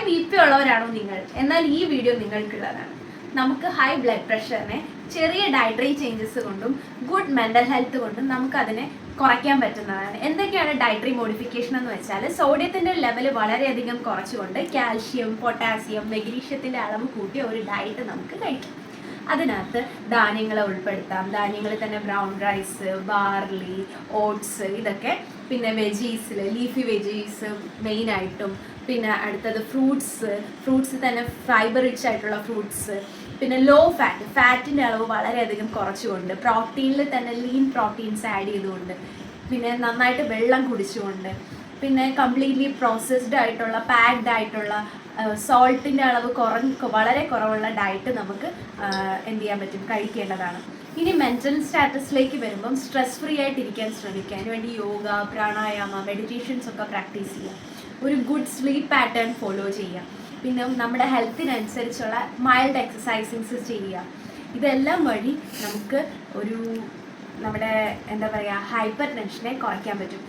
BP ഉള്ളവരാണോ നിങ്ങൾ? എന്നാൽ ഈ വീഡിയോ നിങ്ങൾക്കുള്ളതാണ്. നമുക്ക് ഹൈ ബ്ലഡ് പ്രഷറിനെ ചെറിയ ഡയറ്ററി ചേഞ്ചസ് കൊണ്ടും ഗുഡ് മെൻ്റൽ ഹെൽത്ത് കൊണ്ടും നമുക്കതിനെ കുറയ്ക്കാൻ പറ്റുന്നതാണ്. എന്തൊക്കെയാണ് ഡയറ്ററി മോഡിഫിക്കേഷൻ എന്ന് വെച്ചാൽ, സോഡിയത്തിൻ്റെ ലെവൽ വളരെയധികം കുറച്ചുകൊണ്ട് കാൽഷ്യം, പൊട്ടാസ്യം, മെഗ്നീഷ്യത്തിൻ്റെ അളവ് കൂട്ടിയ ഒരു ഡയറ്റ് നമുക്ക് കഴിക്കാം. അതിനകത്ത് ധാന്യങ്ങളെ ഉൾപ്പെടുത്താം. ധാന്യങ്ങളിൽ തന്നെ ബ്രൗൺ റൈസ്, ബാർലി, ഓട്സ്, ഇതൊക്കെ. പിന്നെ വെജീസിൽ ലീഫി വെജീസ് മെയിനായിട്ടും. പിന്നെ അടുത്തത് ഫ്രൂട്ട്സ് തന്നെ ഫൈബർ റിച്ച് ആയിട്ടുള്ള ഫ്രൂട്ട്സ്. പിന്നെ ലോ ഫാറ്റിൻ്റെ അളവ് വളരെയധികം കുറച്ചുകൊണ്ട്, പ്രോട്ടീനിൽ തന്നെ ലീൻ പ്രോട്ടീൻസ് ആഡ് ചെയ്തുകൊണ്ട്, പിന്നെ നന്നായിട്ട് വെള്ളം കുടിച്ചുകൊണ്ട്, പിന്നെ കംപ്ലീറ്റ്ലി പ്രോസസ്ഡ് ആയിട്ടുള്ള പാക്ഡ് ആയിട്ടുള്ള സോൾട്ടിൻ്റെ അളവ് വളരെ കുറവുള്ള ഡയറ്റ് നമുക്ക് എന്ത് ചെയ്യാൻ പറ്റും, കഴിക്കേണ്ടതാണ്. ഇനി മെൻ്റൽ സ്റ്റാറ്റസിലേക്ക് വരുമ്പം സ്ട്രെസ് ഫ്രീ ആയിട്ടിരിക്കാൻ ശ്രമിക്കുക. അതിനുവേണ്ടി യോഗ, പ്രാണായാമ, മെഡിറ്റേഷൻസ് ഒക്കെ പ്രാക്ടീസ് ചെയ്യുക. ഒരു ഗുഡ് സ്ലീപ്പ് പാറ്റേൺ ഫോളോ ചെയ്യുക. പിന്നെ നമ്മുടെ ഹെൽത്തിനനുസരിച്ചുള്ള മൈൽഡ് എക്സസൈസിങ്സ് ചെയ്യുക. ഇതെല്ലാം വഴി നമുക്ക് നമ്മുടെ ഹൈപ്പർ ടെൻഷനെ കുറയ്ക്കാൻ പറ്റും.